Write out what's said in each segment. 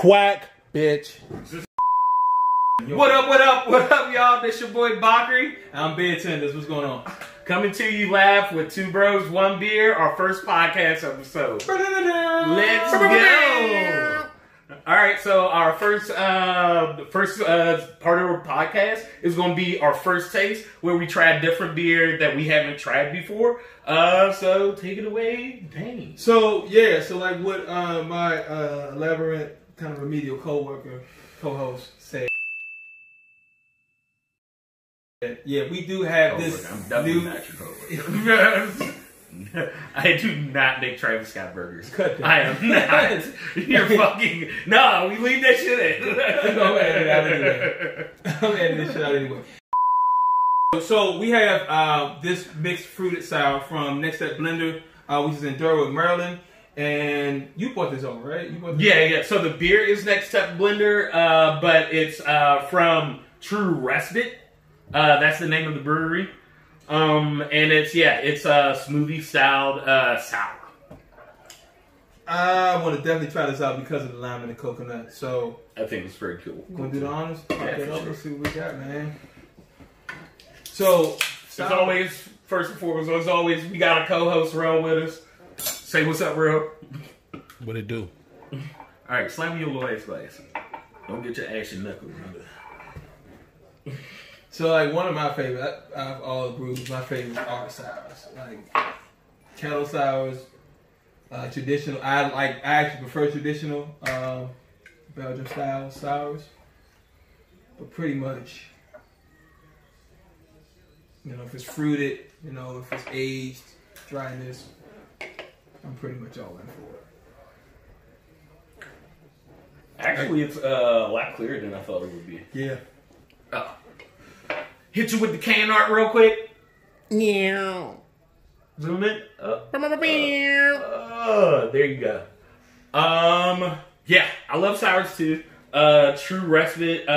Quack, bitch. What up, y'all? This your boy Bakri. I'm Bed Tenders. What's going on? Coming to you live with Two Bros, One Beer, our first podcast episode. Let's go! Alright, so our first part of our podcast is going to be our first taste, where we try a different beer that we haven't tried before. So take it away, Dane. So like what my elaborate kind of remedial co-host said. Yeah, we do have this I'm definitely not your co-host. I do not make Travis Scott burgers. Cut that. I am not. You're fucking... No, we leave that shit in. I'm editing it out anyway. I'm editing this shit out anyway. So we have this mixed fruited sour from Next Step Blender, which is in Durwood, Maryland. And you bought this over, right? You bought this Yeah. So the beer is Next Step Blender, but it's from True Respite. That's the name of the brewery. And it's smoothie styled sour. I want to definitely try this out because of the lime and the coconut. So I think it's very cool. Gonna do the honors? Yeah, Pop that for up. sure. Let's see what we got, man. So As always, first and foremost, as always, we got a co-host Real with us. Say what's up, Real. What it do? All right, slam your little ass glass. Don't get your ass and knuckles. So, like, one of my favorite, out of all the brews, my favorite are sours. Like, kettle sours, traditional. I actually prefer traditional Belgian style sours. But pretty much, you know, if it's fruited, you know, if it's aged, dryness, I'm pretty much all in for it. Actually, it's a lot clearer than I thought it would be. Yeah. Oh. Hit you with the can art real quick. Yeah. Zoom in. There you go. Yeah, I love sours too. True Respite.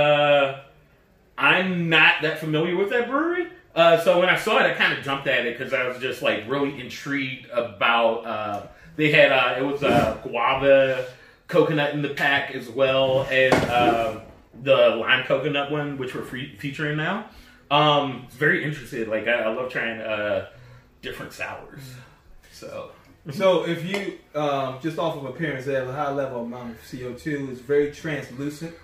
I'm not that familiar with that brewery. So when I saw it, I kind of jumped at it because I was just like really intrigued about. They had it was guava coconut in the pack as well as the lime coconut one, which we're featuring now. Very interested. Like I love trying different sours. So if you just off of appearance, they have a high level amount of CO2. It's very translucent.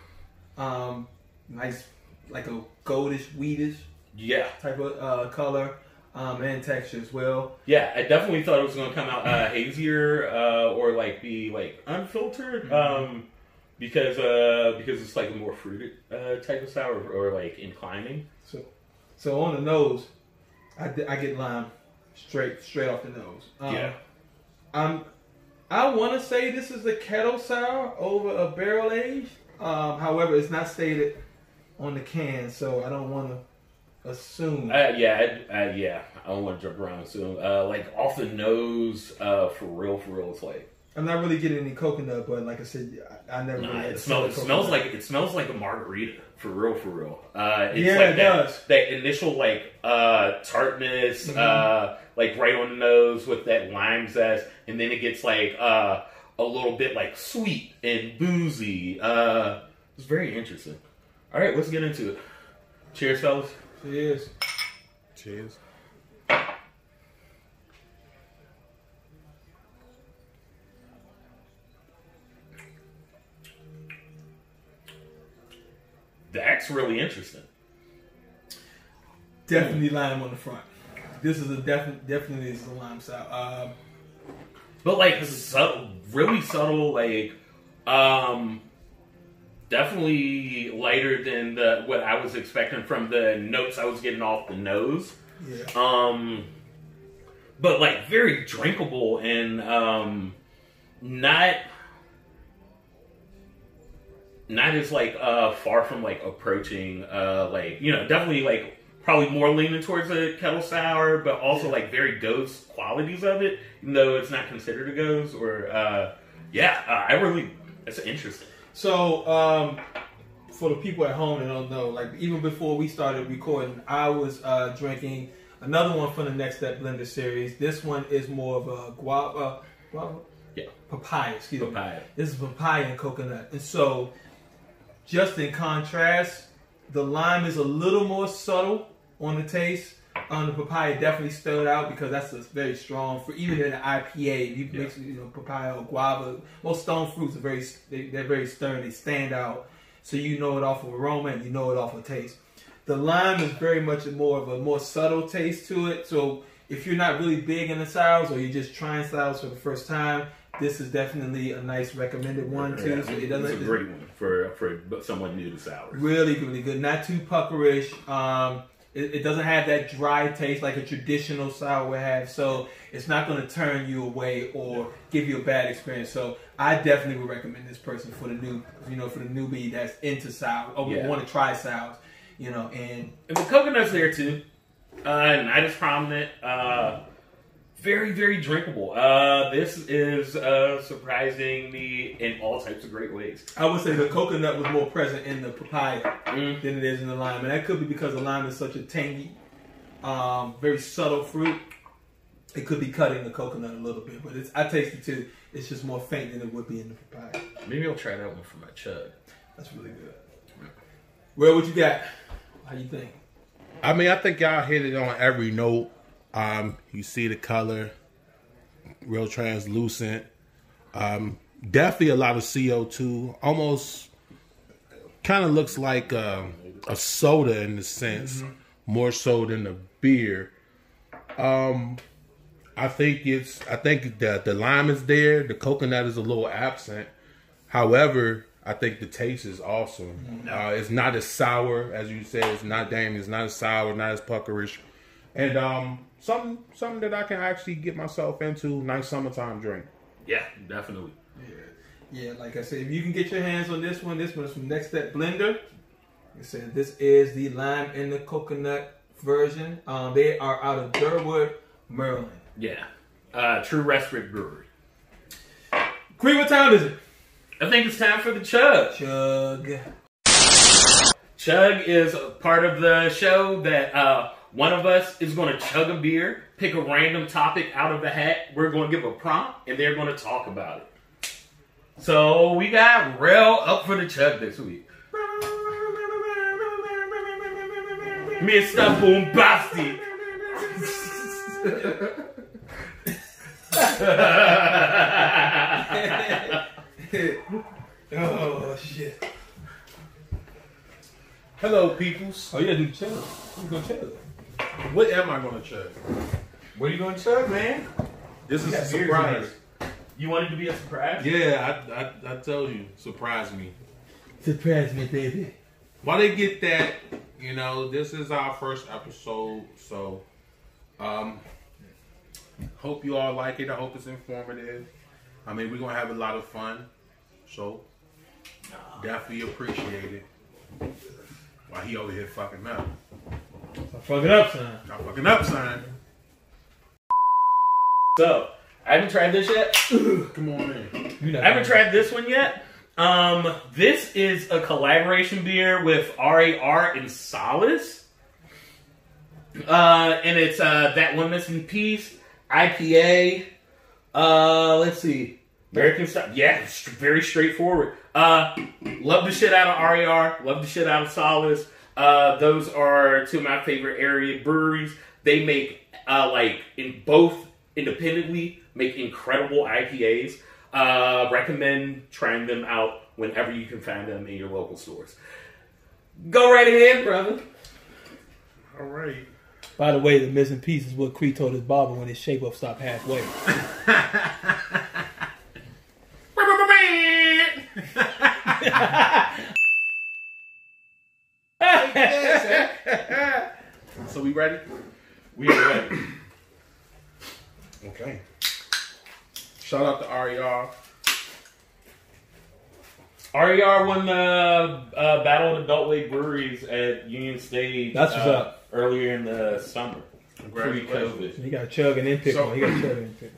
Nice, like a goldish, wheatish type of color and texture as well. Yeah, I definitely thought it was going to come out hazier or like be like unfiltered because it's like a more fruited type of sour or like inclining. So on the nose, I get lime straight off the nose. I want to say this is a kettle sour over a barrel aged. However, it's not stated on the can, so I don't want to assume. I don't want to jump around and assume. Like off the nose, for real, it's like. I'm not really getting any coconut, but like I said, I never. Nah, really it smells like a margarita for real. It's it does. That initial like tartness, like right on the nose with that lime zest, and then it gets like a little bit like sweet and boozy. It's very interesting. All right, let's get into it. Cheers, fellas. Cheers. Cheers. That's really interesting. Definitely lime on the front. This is definitely is a lime sour. But like really subtle, like definitely lighter than what I was expecting from the notes I was getting off the nose. Yeah. But like very drinkable and not as like far from like approaching like, you know, definitely like probably more leaning towards a kettle sour, but also like very ghost qualities of it, even though it's not considered a ghost or it's interesting. So for the people at home that don't know, like even before we started recording, I was drinking another one from the Next Step Blender series. This one is more of a guava Yeah. Papaya, excuse me. Papaya. This is papaya and coconut. And so, just in contrast, the lime is a little more subtle on the taste. The papaya definitely stood out because that's a very strong fruit. Even in an IPA, you mix papaya or guava. Most stone fruits are they're very stern. They stand out, so you know it off of aroma and you know it off of taste. The lime is very much a more subtle taste to it. So if you're not really big into sours or you're just trying sours for the first time, this is definitely a nice recommended one too. Yeah, So it doesn't. it's a great one for someone new to sours. Really, really good. Not too puckerish. It doesn't have that dry taste like a traditional sour would have. So it's not going to turn you away or give you a bad experience. So I definitely would recommend this person for the newbie that's into sour or want to try sours. And the coconut's there too. Not as prominent. Very, very drinkable. This is surprising me in all types of great ways. I would say the coconut was more present in the papaya than it is in the lime. And that could be because the lime is such a tangy, very subtle fruit. It could be cutting the coconut a little bit. But I taste it too. It's just more faint than it would be in the papaya. Maybe I'll try that one for my chug. That's really good. Well, what you got? How you think? I mean, I think y'all hit it on every note. You see the color, real translucent. Definitely a lot of CO2. Almost kind of looks like a soda in the sense, more so than a beer. I think that the lime is there. The coconut is a little absent. However, I think the taste is awesome. It's not as sour as you said. It's not as sour, not as puckerish, and something that I can actually get myself into. Nice summertime drink. Yeah, definitely. Yeah. Like I said, if you can get your hands on this one is from Next Step Blender. Like I said, this is the lime and the coconut version. They are out of Durwood, Maryland. Yeah. True Respite Brewery. Queen, what time is it? I think it's time for the chug. Chug is a part of the show that one of us is going to chug a beer, pick a random topic out of the hat. We're going to give a prompt, and they're going to talk about it. So we got Rel up for the chug this week. Mr. Boombastic. Oh shit! Hello, peoples. Oh, you gotta do the chug. You gonna chug? What am I going to chug? What are you going to chug, man? This is a surprise. You wanted to be a surprise? Yeah, I told you, surprise me. Surprise me, baby. While they get that, this is our first episode, so hope you all like it. I hope it's informative. I mean, we're gonna have a lot of fun, so definitely appreciate it. While he over here fucking up. Stop fucking up, son. Stop fucking up, son. So, I haven't tried this yet. Come on in. I haven't tried this one yet. This is a collaboration beer with RAR and Solace. And it's That One Missing Piece, IPA. Let's see. American style. Yeah, it's very straightforward. Love the shit out of RAR. Love the shit out of Solace. Those are two of my favorite area breweries. They make, in both independently, make incredible IPAs. Recommend trying them out whenever you can find them in your local stores. Go right ahead, brother. All right. By the way, the missing piece is what Cree told his barber when his shape-up stopped halfway. So we ready? We are ready. Okay. Shout out to RER. RER won the Battle of Adult Weight Breweries at Union Stage. That's what's up. Earlier in the summer. Pre-COVID. He got to chug and then pick one. He got to chug and then pick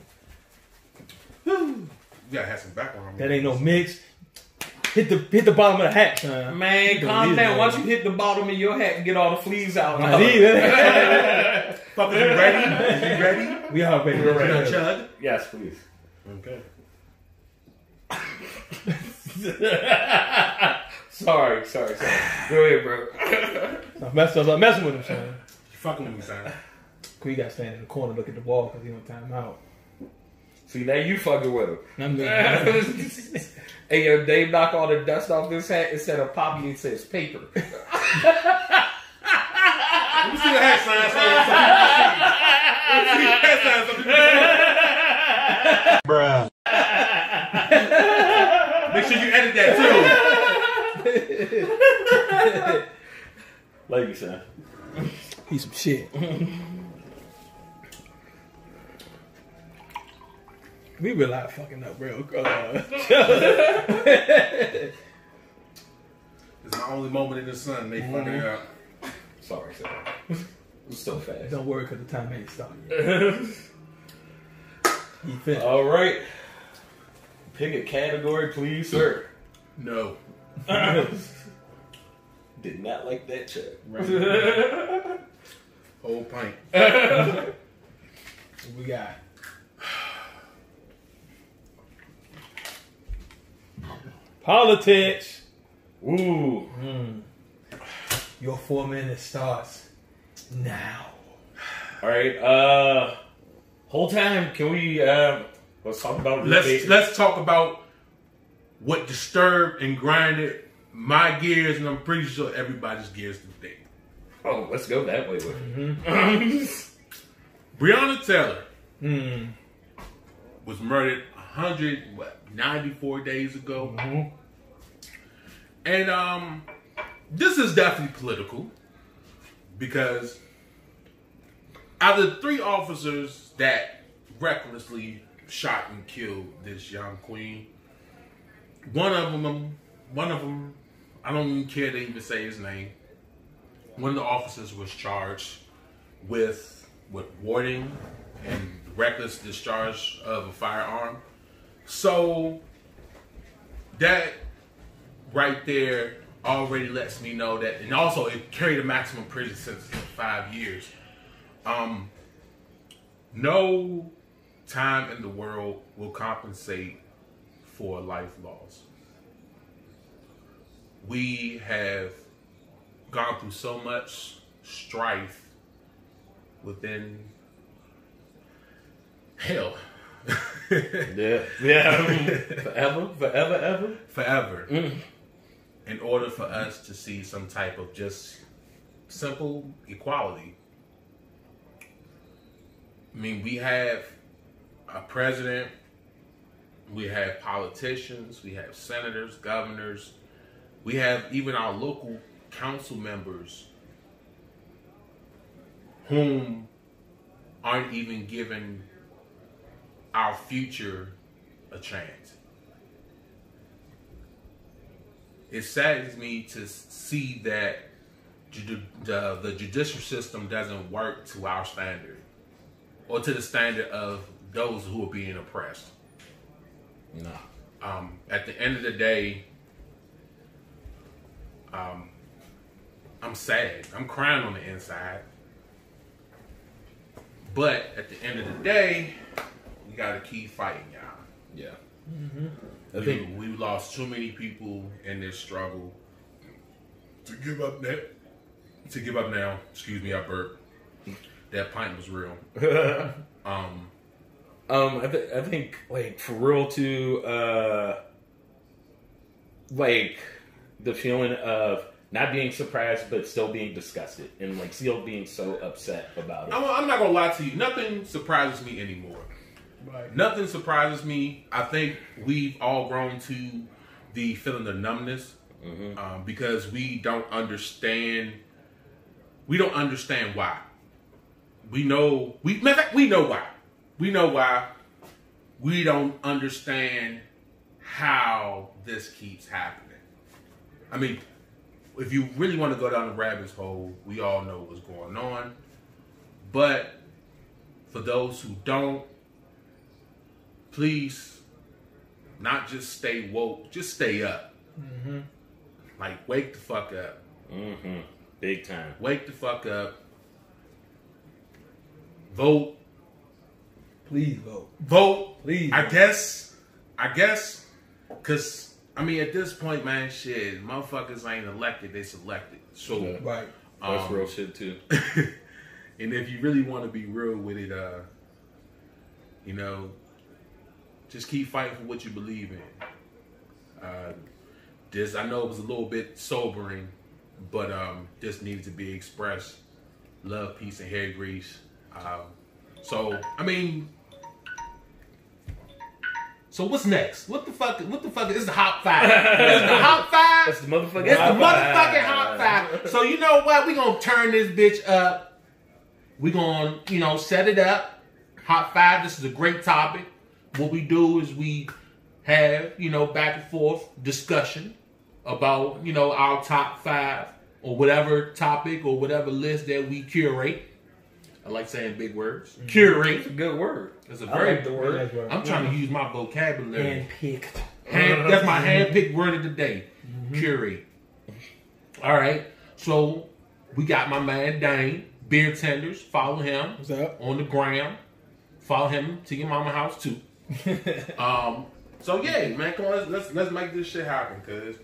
one. You gotta have some background. That ain't no mix. Hit the bottom of the hat, son. Man, calm down. Once you hit the bottom of your hat and get all the fleas out. Nah, he- Fuck, you ready? You ready? We are ready. We're ready. Gonna chug? Yes, please. Okay. Sorry. Go ahead, bro. I'm messing with him, son. You fucking with me, son. We got to stand in the corner, look at the wall because he on timeout. See, now you fucking with him. I'm good. Hey, yo, Dave knock all the dust off this hat instead of poppy, it says paper. Let me see the hat sign. Let me see the hat sign. Bruh. Make sure you edit that too. Love you, son. He's some shit. We realize fucking up, bro. It's my only moment in the sun. They fucking it up. Sorry, son. It's so fast. Don't worry, because the time ain't started. He finished. All right. Pick a category, please, sir. No. Did not like that check. Right. Whole pint. What we got? Politics. Ooh. Your 4 minutes starts now. All right. Whole time, can we let's talk about Let's talk about what disturbed and grinded my gears, and I'm pretty sure everybody's gears today. Oh, let's go that way with it. Breonna Taylor was murdered 94 days ago. And this is definitely political because out of the 3 officers that recklessly shot and killed this young queen, one of them, I don't even care to even say his name. One of the officers was charged with warding and reckless discharge of a firearm. So that right there already lets me know that, and also it carried a maximum prison sentence of 5 years. No time in the world will compensate for life loss. We have gone through so much strife within hell. Yeah. Forever. In order for us to see some type of just simple equality. I mean, we have a president, we have politicians, we have senators, governors, we have even our local council members whom aren't even giving our future a chance. It saddens me to see that the judicial system doesn't work to our standard or to the standard of those who are being oppressed. No. At the end of the day, I'm sad. I'm crying on the inside. But at the end of the day, we gotta keep fighting, y'all. Yeah. I think we lost too many people in this struggle to give up now. Excuse me, I burped. That pint was real. I think like for real too, like the feeling of not being surprised but still being disgusted and like still being so upset about it. I'm not gonna lie to you. Nothing surprises me anymore. Right. Nothing surprises me. I think we've all grown to the feeling of numbness because we don't understand. We don't understand why. We know we know why. We know why. We don't understand how this keeps happening. I mean, if you really want to go down the rabbit hole, we all know what's going on. But for those who don't, please, not just stay woke, just stay up. Like, wake the fuck up. Big time. Wake the fuck up. Vote. Please vote. Vote. Please. I guess Cause I mean, at this point, man, shit, motherfuckers ain't elected; they selected. So, Yeah. Right. That's real shit too. and if you really want to be real with it, you know, just keep fighting for what you believe in. This I know it was a little bit sobering, but this needed to be expressed. Love, peace, and hair grease. So I mean. So what's next? What the fuck? What the fuck? This is the Hop 5. This is the Hop 5. That's the motherfucking It's the Hop motherfucking Five. Hop 5. So you know what? We gonna turn this bitch up. We gonna, set it up. Hop 5. This is a great topic. What we do is we have, back and forth discussion about, our top 5 or whatever topic or whatever list that we curate. I like saying big words. Curate. It's a good word. It's a I very like the word. I'm trying to use my vocabulary. Handpicked. That's my hand-picked word of the day. Curate. All right. So we got my man Dane, Beer Tenders. Follow him. What's up? On the gram. Follow him to your mama house too. So yeah, man, come on, let's make this shit happen, cause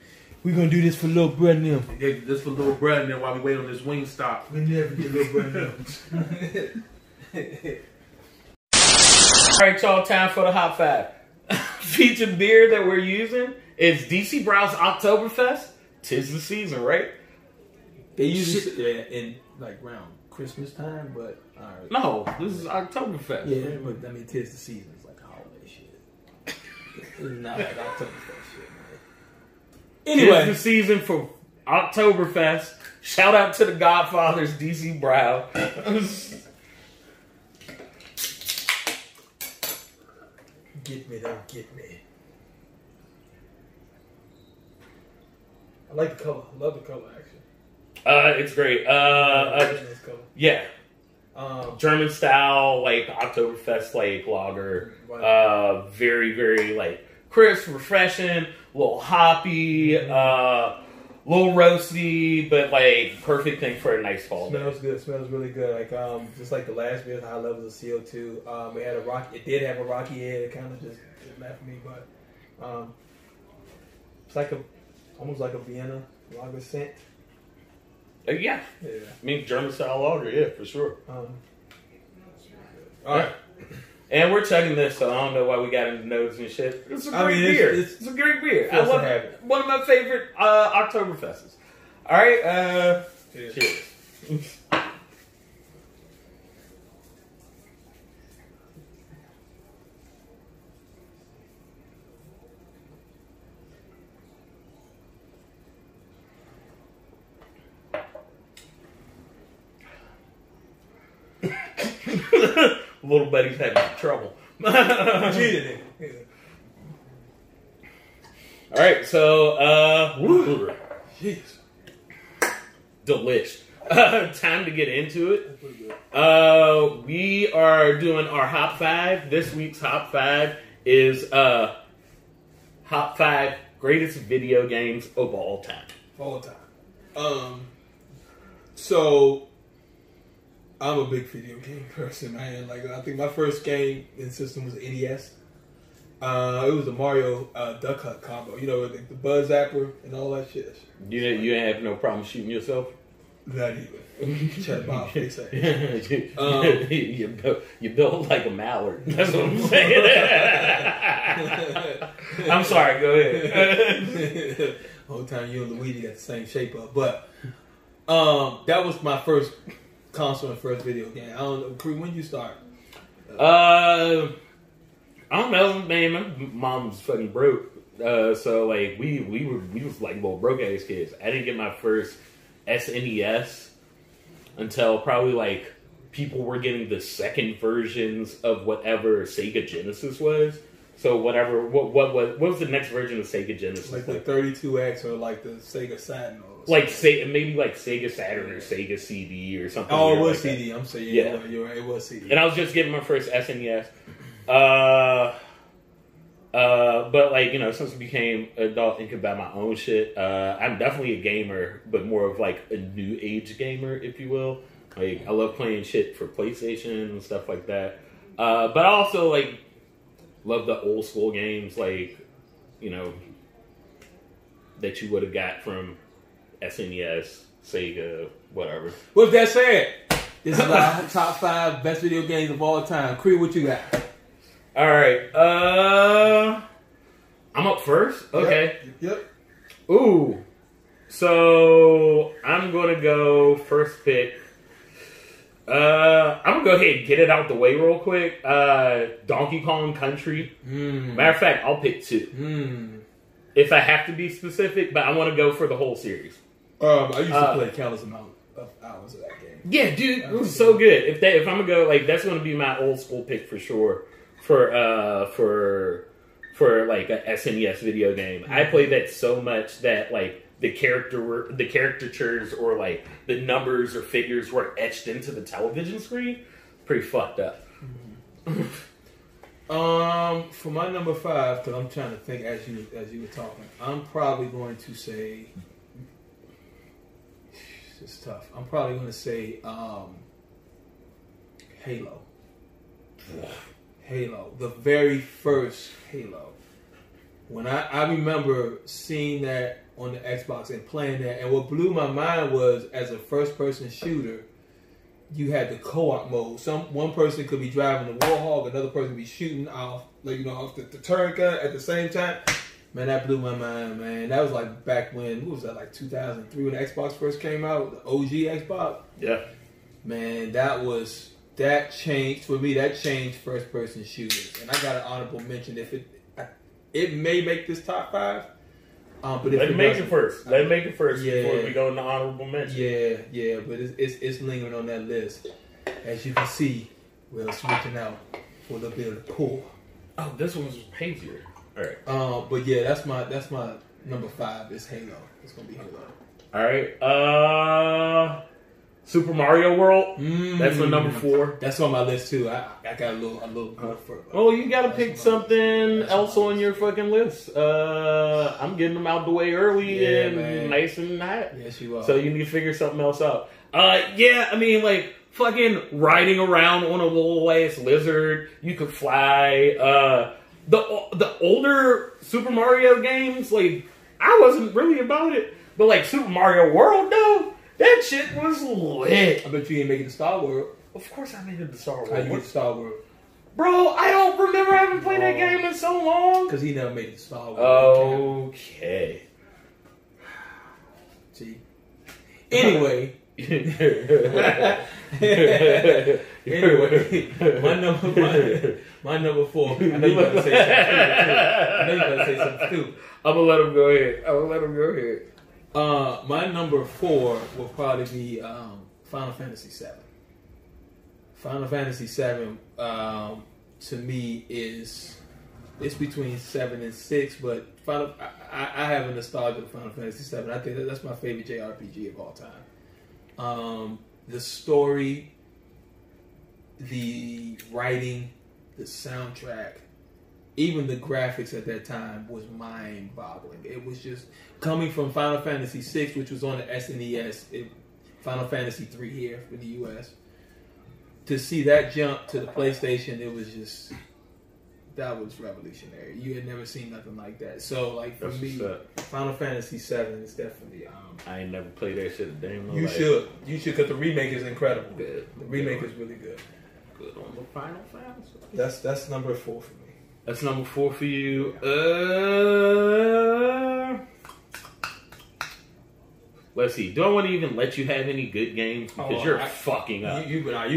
We gonna do this for little bread and them. this for little brother and then while we wait on this wing stop. We never get little bread and them. All right, y'all, time for the Hop 5. Featured beer that we're using is DC Brow's Oktoberfest. 'Tis the season, right? They usually in like around Christmas time, but alright. No, this is Oktoberfest. Yeah, but I mean, 'tis the season. It's like holiday shit. It's not like Oktoberfest shit, man. Tis Anyway, the season for Oktoberfest. Shout out to the Godfathers, DC Brow. get me, don't get me. I like the color. I love the color, actually. It's great. Nice color. Yeah, Um, German style, like Oktoberfest, like lager. Right. Very, very like crisp, refreshing, a little hoppy, little roasty, but like perfect thing for a nice fall day. Smells good. Smells really good. Like just like the last beer, high levels of CO2. It had a rocky. It did have a rocky head. It kind of just left me, but it's like almost like a Vienna lager scent. Yeah, Yeah. I mean German style lager, yeah, for sure. All right. And we're checking this, so I don't know why we got into notes and shit. It's a great I mean, beer. it's It's a great beer. I force of love habit. it. One of my favorite Oktoberfests. All right, Cheers. cheers. Little buddy's having trouble. Cheated it. All right, so woo, Jeez. delish. Time to get into it. That's pretty good. We are doing our Hop 5. This week's Hop 5 is Hop 5 greatest video games of all time. All the time. So I'm a big video game person, man. Like I think my first game in system was NES. It was a Mario Duck Hunt combo. You know, the Buzz Zapper and all that shit. You ain't have no problem shooting yourself. Not even. Check my face out. you built like a mallard. That's what I'm saying. I'm sorry. Go ahead. Whole time you and Luigi got the same shape up, but that was my first console and first video game. I don't know, Cree, when did you start? I don't know, man. My mom was fucking broke, so like we was like little broke ass kids. I didn't get my first SNES until probably like people were getting the second versions of whatever Sega Genesis was. So whatever, what was the next version of Sega Genesis? Like the 32X or like the Sega Saturn? Or like maybe like Sega Saturn or Sega CD or something. oh, it weird was like CD. I'm saying, Yeah. you're right. It was CD. And I was just getting my first SNES. But like, you know, since I became an adult and could buy my own shit, I'm definitely a gamer, but more of like a new age gamer, if you will. Like, I love playing shit for PlayStation and stuff like that. But I also like love the old school games, like, you know, that you would have got from SNES, Sega, whatever. With that said, this is our top 5 best video games of all time. Creed, what you got? All right. I'm up first. Okay. Yep. Ooh. So I'm gonna go first pick. I'm gonna go ahead and get it out the way real quick. Donkey Kong Country. Matter of fact, I'll pick 2. If I have to be specific, but I want to go for the whole series. I used to play countless amount of hours of that game. Yeah, dude, it was so good. If I'm gonna go, like, that's gonna be my old school pick for sure. For like a SNES video game, I played that so much that like the caricatures or like the numbers or figures were etched into the television screen. Pretty fucked up. For my number 5, because I'm trying to think as you were talking, I'm probably going to say it's tough. I'm probably going to say Halo. Halo, the very first Halo. When I remember seeing that on the Xbox and playing that, and what blew my mind was, as a first-person shooter, you had the co-op mode. One person could be driving the Warhawk, another person could be shooting off, off the turret gun at the same time. Man, that blew my mind, man. That was like back when, what was that, like 2003 when the Xbox first came out, the OG Xbox. Yeah, Man, that changed for me. That changed first-person shooters, and I got an honorable mention. If it may make this top 5, but if let me make it first. Let me make it first Yeah. before we go into honorable mention. Yeah, but it's lingering on that list. As you can see, we're switching out for a little bit of the poor. Oh, this one's hazier. All right. But yeah, that's my number 5. Is Halo. It's gonna be Halo. All right. Super Mario World. That's my number 4. That's on my list too. I got a little good for. Oh, you gotta pick something else on your fucking list. I'm getting them out the way early and man. nice and hot. Yes, you are. So you need to figure something else out. Yeah, I mean, like, fucking riding around on a little ass lizard. You could fly. The older Super Mario games, like, I wasn't really about it. But, like, Super Mario World, though, that shit was lit. I bet you ain't making the Star World. Of course I made it to Star Wars. How you get the Star World? Bro, I don't remember having played that game in so long. Because he never made the Star World. Okay. See. Anyway. Anyway, my number 4. I know you about to say something stupid. I'm gonna let him go ahead. My number 4 will probably be Final Fantasy VII. Final Fantasy VII, to me, it's between 7 and 6, but I have a nostalgia for Final Fantasy VII. I think that's my favorite JRPG of all time. The story, the writing, the soundtrack, even the graphics at that time was mind-boggling. It was just coming from Final Fantasy VI, which was on the SNES, Final Fantasy 3 here in the US. To see that jump to the PlayStation, it was just, that was revolutionary. You had never seen nothing like that. So, like, for That's me, what's up. Final Fantasy VII is definitely. I ain't never played that shit a day in my You life. should, because the remake is incredible. Good. The remake is really good. Good on the Final Fantasy. That's number 4 for me. That's number 4 for you. Let's see. Do I want to even let you have any good games? Because you're fucking up. You really.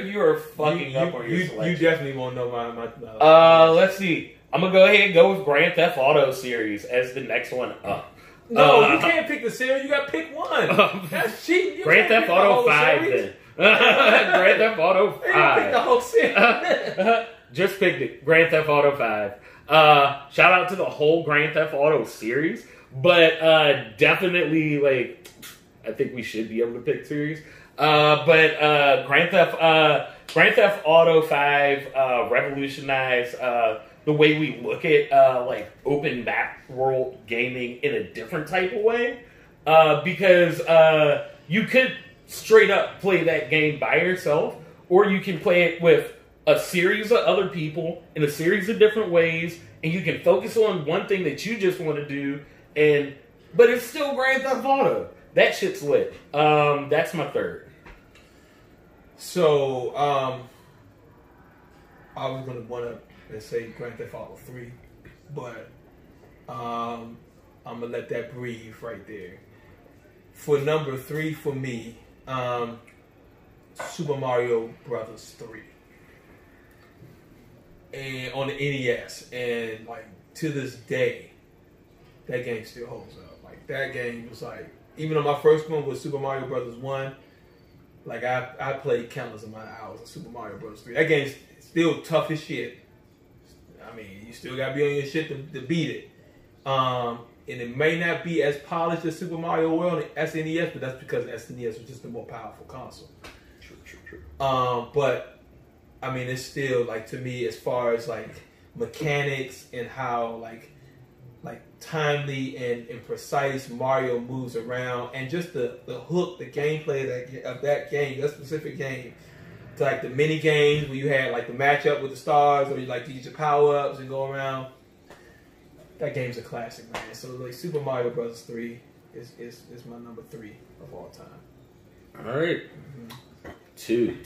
You are fucking up on your you selection. definitely won't know my Let's see. I'm gonna go ahead and go with Grand Theft Auto series as the next one up. No, you can't pick the series. You got to pick one. That's cheap. Grand Theft Auto 5 then. Grand Theft Auto 5. You pick the whole series. Just picked it. Grand Theft Auto 5. Shout out to the whole Grand Theft Auto series. But definitely, like, I think we should be able to pick series. But Grand Theft Auto 5 revolutionized the way we look at like open map world gaming in a different type of way. Because you could straight up play that game by yourself, or you can play it with a series of other people in a series of different ways, and you can focus on one thing that you just want to do, But it's still Grand Theft Auto. That shit's lit. That's my third. So, I was gonna want to say Grand Theft Auto 3, but I'm gonna let that breathe right there. For number 3 for me, Super Mario Brothers 3, and on the NES, and like to this day, that game still holds up. Like that game was like, even though my first one was Super Mario Brothers 1. Like, I played countless amount of hours of Super Mario Bros. 3. That game's still tough as shit. I mean, you still gotta be on your shit to beat it. And it may not be as polished as Super Mario World and SNES, but that's because SNES was just a more powerful console. True. But, I mean, it's still, like, to me, as far as, like, mechanics and how, like timely and precise Mario moves around, and just the hook, the gameplay of that game, that specific game. It's like the mini games where you had like the matchup with the stars, or you like to use your power ups and go around. That game's a classic, man. So like Super Mario Bros. 3 is my number 3 of all time. All right. 2.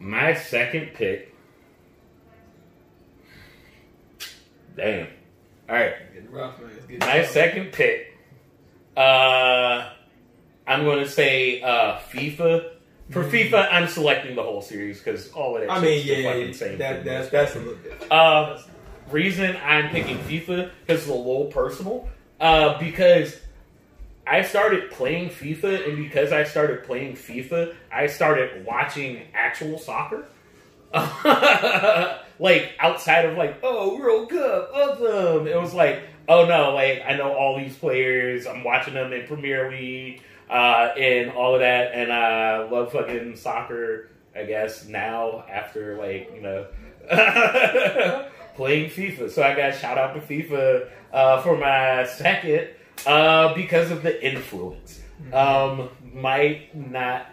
My second pick. Damn. All right. Getting rough, man. It's getting My rough. second pick. I'm going to say FIFA. For FIFA, I'm selecting the whole series because all of that. I mean, shit's the yeah, fucking same that's a little bit. Reason I'm picking FIFA because it's a little personal. Because I started playing FIFA, and because I started playing FIFA, I started watching actual soccer. Like outside of like, oh, World Cup, awesome. It was like, oh no, like I know all these players. I'm watching them in Premier League and all of that, and I love fucking soccer. I guess now after like playing FIFA, so I got to shout out to FIFA for my second because of the influence. Might not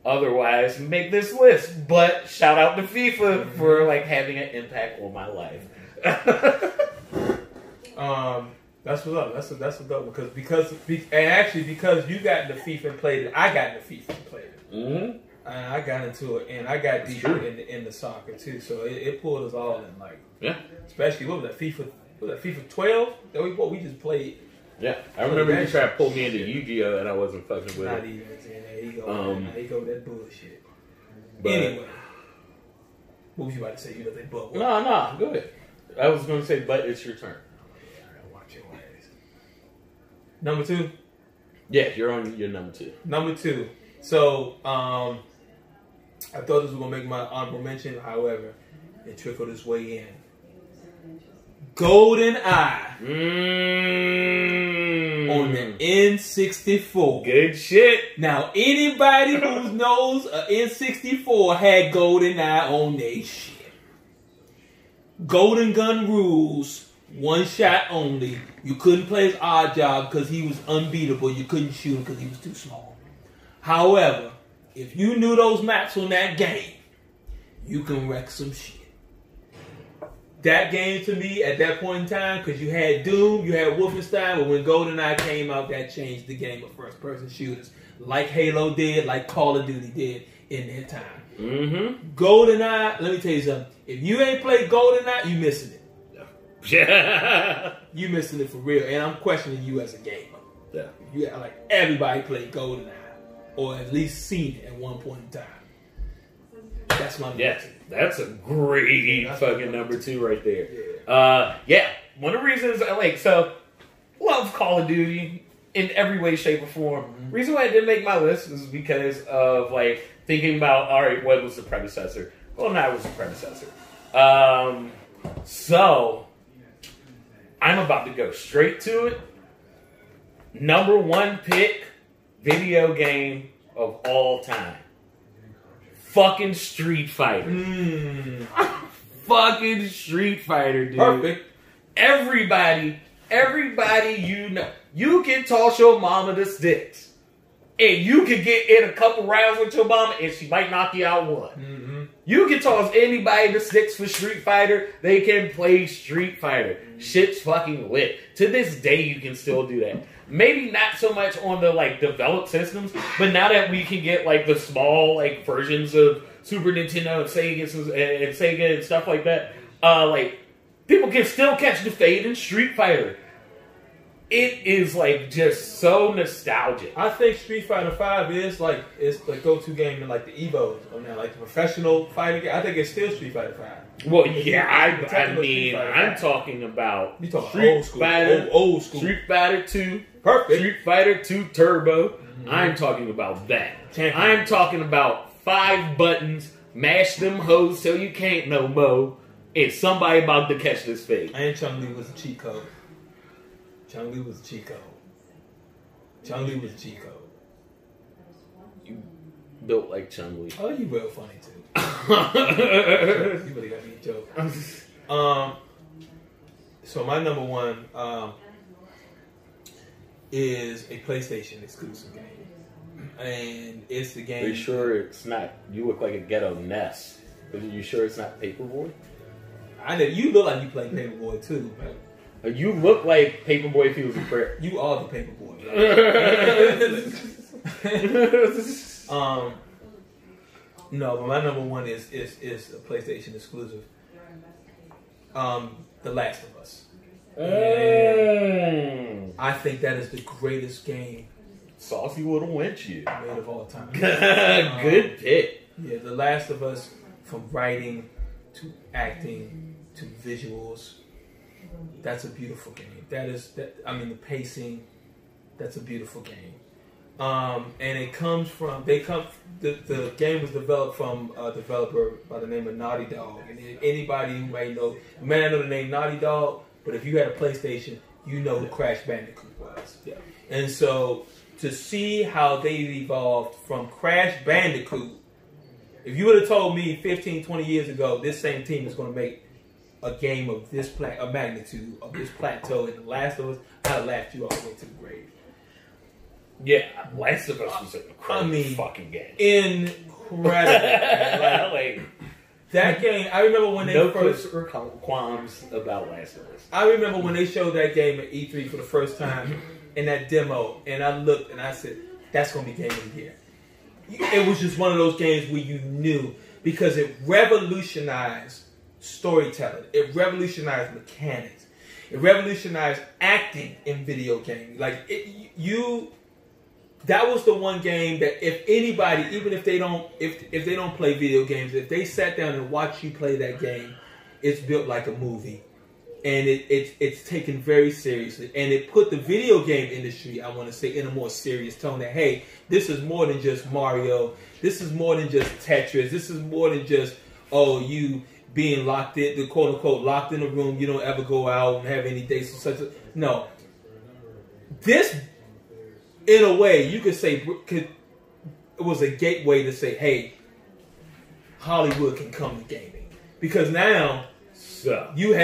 otherwise make this list, but shout out to FIFA for like having an impact on my life. That's what's up. That's what's up because you got into FIFA and played it, I got into FIFA and played it. Mm-hmm. And I got into it, and I got deeper in the soccer too. So it pulled us all in, like especially what was that FIFA? Was that FIFA 12 that we just played? Yeah, I remember you tried to pull me into Yu-Gi-Oh and I wasn't fucking with Not it. even. There you go. There you go with that bullshit. But, anyway, what was you about to say? You know they butt. No, go ahead. I was going to say, but it's your turn. Watch your ass. Number 2. Yeah, you're on your number 2. Number 2. So, I thought this was gonna make my honorable mention. However, it trickled its way in. GoldenEye on the N64. Good shit. Now, anybody who knows a N64 had GoldenEye on their shit. Golden Gun rules, one shot only. You couldn't play as Oddjob because he was unbeatable. You couldn't shoot him because he was too small. However, if you knew those maps on that game, you can wreck some shit. That game to me at that point in time, because you had Doom, you had Wolfenstein, but when GoldenEye came out, that changed the game of first-person shooters, like Halo did, like Call of Duty did in their time. Mm-hmm. GoldenEye, let me tell you something. If you ain't played GoldenEye, you missing it. Yeah. You missing it for real, and I'm questioning you as a gamer. Yeah. You like everybody played GoldenEye, or at least seen it at one point in time. That's my Yeah, that's a great fucking number 2 right there. Yeah. One of the reasons I love Call of Duty in every way, shape, or form. Reason why I didn't make my list is because of like thinking about, all right, what was the predecessor? GoldenEye was the predecessor. So I'm about to go straight to it. Number 1 pick video game of all time. Fucking Street Fighter. Fucking Street Fighter, dude. Perfect. Everybody you know. You can toss your mama the sticks. And you can get in a couple rounds with your mama and she might knock you out one. You can toss anybody to 6 for Street Fighter. They can play Street Fighter. Shit's fucking lit. To this day, you can still do that. Maybe not so much on the like developed systems, but now that we can get like the small like versions of Super Nintendo and Sega and stuff like that, like people can still catch the fade in Street Fighter. It is like just so nostalgic. I think Street Fighter V is the go-to game in like the Evos or now like the professional fighting game. I think it's still Street Fighter V. Well, yeah, I Technical mean, Street Fighter I'm V. talking about You talking Street old school, Fighter, old school. Street Fighter 2, Perfect. Street Fighter 2 Turbo. I'm talking about that. Champion. I'm talking about 5 buttons, mash them hoes till you can't no mo, and somebody about to catch this fade. And Chun-Li was a cheat code. Chun-Li was a cheat code. Chun-Li was a cheat code. You built like Chun-Li. Oh, you real funny too. You really got me a joke. So my number one is a PlayStation exclusive game, and it's the game. Are you sure it's not? You look like a ghetto Ness. Are you sure it's not Paperboy? You look like you play Paperboy too, man. You look like Paperboy Fields of Prayer. You are the Paperboy. No, but my number one is a PlayStation exclusive. The Last of Us. I think that is the greatest game Saucy little wench, you. made of all time. Good pick. Yeah, The Last of Us, from writing to acting to visuals, that's a beautiful game. The pacing, that's a beautiful game. And it comes from the game was developed from a developer by the name of Naughty Dog. And anybody who may know, you may not know the name Naughty Dog, but if you had a PlayStation, you know who Crash Bandicoot was. Yeah. And so to see how they've evolved from Crash Bandicoot, if you would have told me 15, 20 years ago, this same team is going to make a game of this a magnitude of this plateau in The Last of Us, I'd have laughed you all the way to the grave. Yeah, Last of Us was an incredible fucking game. Incredible. Man. Like, that game, I remember when they no first... quips or qualms about Last of Us. I remember when they showed that game at E3 for the first time in that demo, and I looked and I said, that's going to be Game of the Year. It was just one of those games where you knew, because it revolutionized storytelling. It revolutionized mechanics. It revolutionized acting in video games. That was the one game that if anybody, even if they don't play video games, if they sat down and watched you play that game, it's built like a movie. And it's taken very seriously. And it put the video game industry, I want to say, in a more serious tone that, hey, this is more than just Mario. This is more than just Tetris. This is more than just, you being locked in, the quote unquote, locked in a room. You don't ever go out and have any dates or such. No. This, in a way, you could say, it was a gateway to say, hey, Hollywood can come to gaming. Because now, you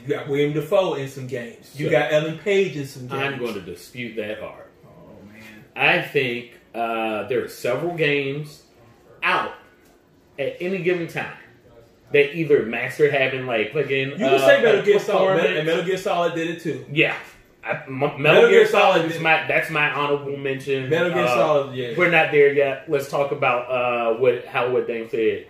got William Dafoe in some games. You got Ellen Page in some games. I'm going to dispute that hard. Oh, man. I think there are several games out at any given time that either mastered having like plug-in. You can say Metal Gear Solid, and Metal Gear Solid did it too. Yeah. Metal Gear Solid is that's my honorable mention. Metal Gear Solid, yeah. We're not there yet. Let's talk about what Dane said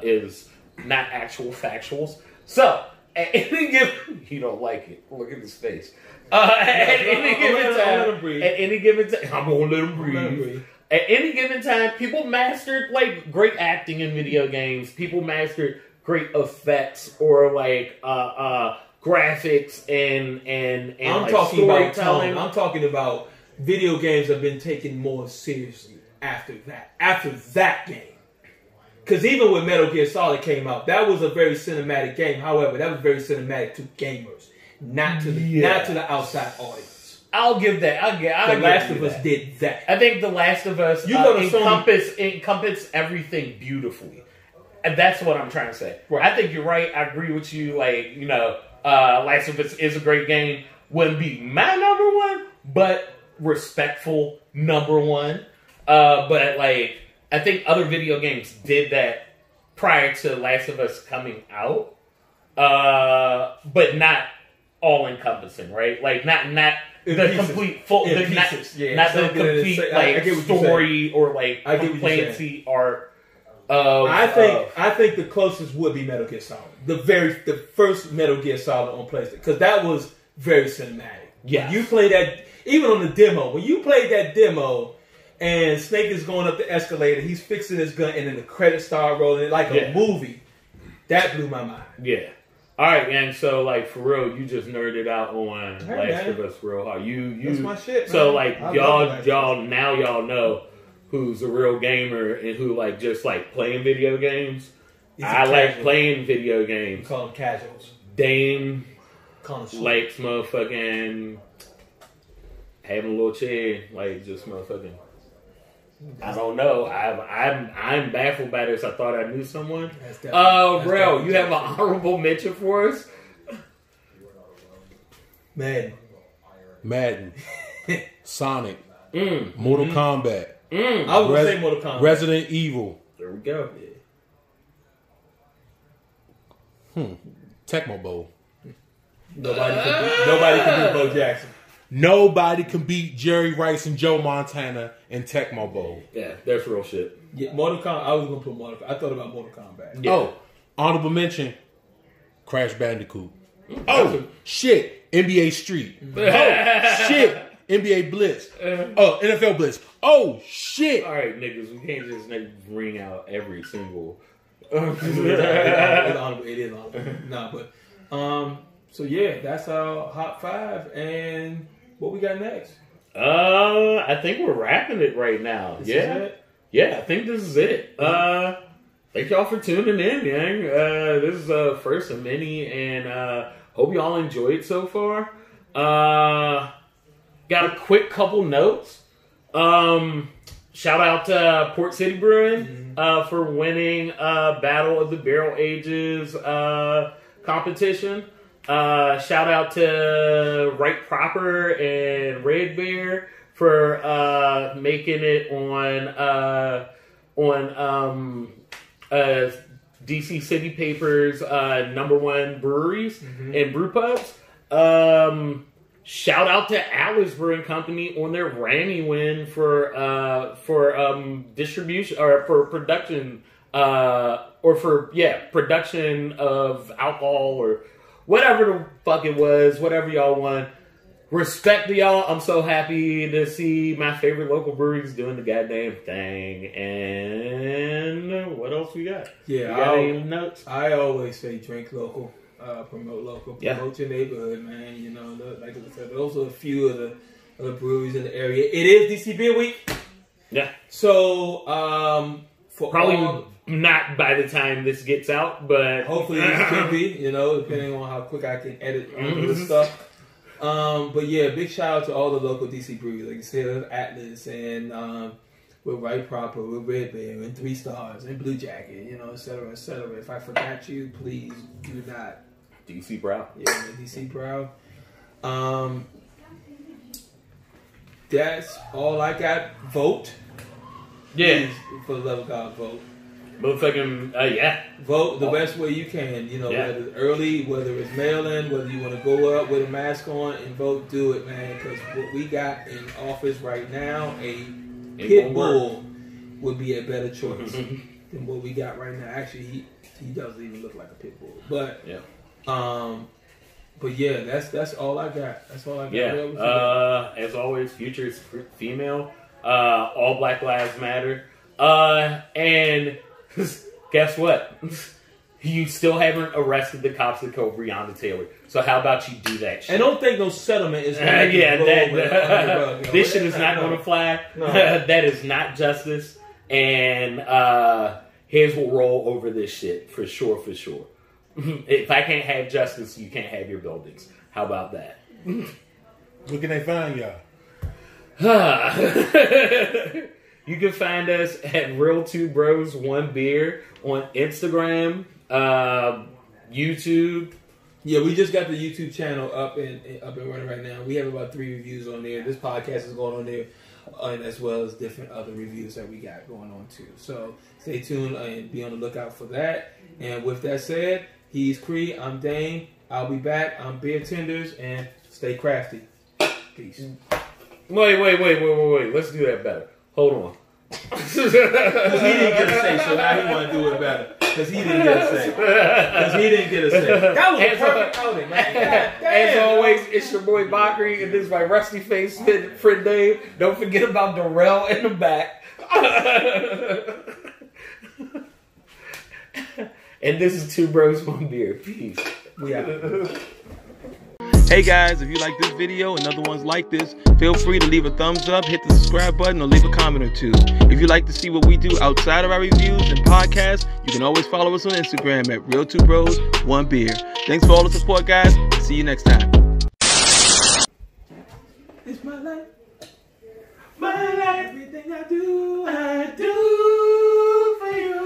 is not actual factuals. So, at any given... He don't like it. Look at his face. At any given time... I'm going to let him breathe. At any given time, people mastered, like, great acting in video games. People mastered great effects or, like, graphics and I'm like, talking about storytelling. tone. I'm talking about video games have been taken more seriously after that game. Because even when Metal Gear Solid came out, that was a very cinematic game. However, that was very cinematic to gamers, not to the outside audience. I'll give that. The Last of Us did that. I think The Last of Us encompass everything beautifully. And that's what I'm trying to say. Right. I think you're right. I agree with you. Like, Last of Us is a great game. Wouldn't be my number one, but respectful number one. But like, I think other video games did that prior to Last of Us coming out, but not all encompassing, right? Like not the pieces. complete full, In not pieces, yeah. not the Something that is- complete I like get what you're story or like I get what you're complaincy arc. Of, I think the closest would be Metal Gear Solid. The first Metal Gear Solid on PlayStation, because that was very cinematic. Yes. You play that even on the demo. When you played that demo, and Snake is going up the escalator, he's fixing his gun, and then the credits start rolling like a movie. That blew my mind. Yeah. All right, and so like for real, you just nerded out on Hey, Last man. of Us real hard. You That's my shit, So man. like I love Last of y'all know who's a real gamer and who like just like playing video games. These are I like casuals. playing video We games. call them casuals. Dame Connoisseurs. likes motherfucking having a little chair, like just motherfucking. I don't know. I'm baffled by this. I thought I knew someone. That's definitely- that's Bro, definitely you have an Jackson. honorable mention for us? Man. Madden, Sonic, Mm. Mortal Kombat, I was going to say Mortal Kombat. Resident Evil, There we go. Tecmo Bowl. Nobody can beat Bo Jackson. Nobody can beat Jerry Rice and Joe Montana in Tecmo Bowl. Yeah, that's real shit. Yeah, Mortal Kombat. I was going to put Mortal Kombat. I thought about Mortal Kombat. Yeah. Oh, honorable mention, Crash Bandicoot. Oh, shit, NBA Street. Oh, shit, NBA Blitz. Oh, NFL Blitz. Oh, shit. All right, niggas, we can't just bring out every single. It is honorable. Nah, but so yeah, that's our hot five, and what we got next? I think we're wrapping it right now. This is Yeah, it? yeah, I think this is it. Thank y'all for tuning in, gang. This is first of many, and hope y'all enjoyed so far. Got a quick couple notes. Shout out to Port City Brewing for winning Battle of the Barrel Ages competition. Shout out to Right Proper and Red Bear for making it on DC City Paper's #1 breweries and brew pubs. Shout out to Atlas Brewing Company on their Grammy win for distribution or for production production of alcohol or whatever the fuck it was, whatever y'all won. Respect to y'all. I'm so happy to see my favorite local breweries doing the goddamn thing. And what else we got? Yeah, You got any notes? I always say drink local, promote local, Yeah. promote your neighborhood, man. You know, like I said, those are a few of the breweries in the area. It is DC Beer Week, Yeah. so for Probably all, not by the time this gets out, but hopefully it could be, you know, depending on how quick I can edit all of this stuff. But yeah, big shout out to all the local DC breweries, like you said, Atlas and with Right Proper, with Red Bear, and 3 Stars, and Blue Jacket, you know, et cetera, et cetera. If I forgot you, please do not. DC Brow. Yeah, man, DC proud. That's all I got. Vote. Yeah. Please, for the love of God, vote. Motherfucking, yeah. Vote the best way you can. You know, Yeah. whether it's early, whether it's mail-in, whether you want to go up with a mask on and vote, do it, man. Because what we got in office right now, a It pit won't bull would be a better choice than what we got right now. Actually, he doesn't even look like a pit bull. But Yeah. but yeah, that's all I got. That's all I got. Yeah. What else you got? As always, future is female. All Black Lives Matter. And guess what? You still haven't arrested the cops that killed Breonna Taylor. So how about you do that shit? And don't think no settlement is Yeah, that this shit is not going to fly. No. That is not justice. And heads will roll over this shit for sure, for sure. If I can't have justice, you can't have your buildings. How about that? Where can they find y'all? You can find us at Real Two Bros One Beer on Instagram, YouTube. Yeah, we just got the YouTube channel up and running right now. We have about 3 reviews on there. This podcast is going on there. and as well as different other reviews that we got going on too. So stay tuned and be on the lookout for that. And with that said, he's Cree, I'm Dane. I'll be back. I'm Beer Tenders, and stay crafty. Peace. Wait. Let's do that better. Hold on. Because he didn't get a say, so now he want to do it better. Because he didn't get a say. That was a perfect outing, man. As always, it's your boy Bakri, and this is my rusty face friend Dave. Don't forget about Darrell in the back. And this is Two Bros, One Beer. Peace. We out. Hey guys, if you like this video and other ones like this, feel free to leave a thumbs up, hit the subscribe button, or leave a comment or two. If you'd like to see what we do outside of our reviews and podcasts, you can always follow us on Instagram at Real Two Bros, One Beer. Thanks for all the support, guys. See you next time. It's my life. My life. Everything I do for you.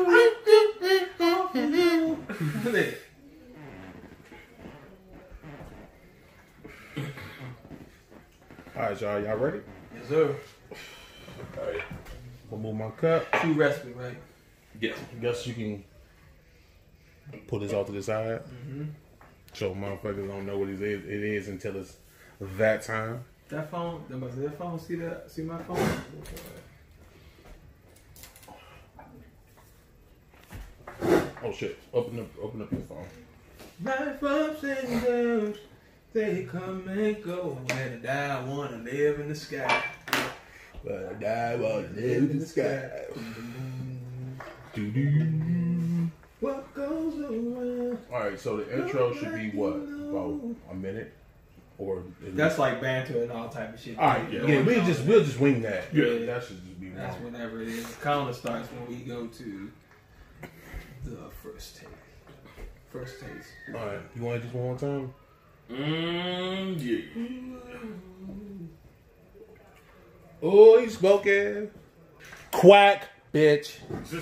All right, y'all ready? Yes, sir. All right. We'll move my cup. True recipe, right? Yeah. Guess you can put this off to the side. So motherfuckers don't know what it is until it's that time. That phone, that phone, see my phone? Oh shit! Open up your phone. Life ups and downs, they come and go. When I die, I wanna live in the sky. But I die while I live in the sky. What goes around? All right, so the intro should be what? About a minute, or That's like banter and all type of shit. all right. Yeah, we'll just wing that. Yeah. That should just be That's one. whenever it is. The counter starts when we go to the first taste. First taste. All right, you want to just one more time? Yeah. Oh, he's smoking. Quack, bitch.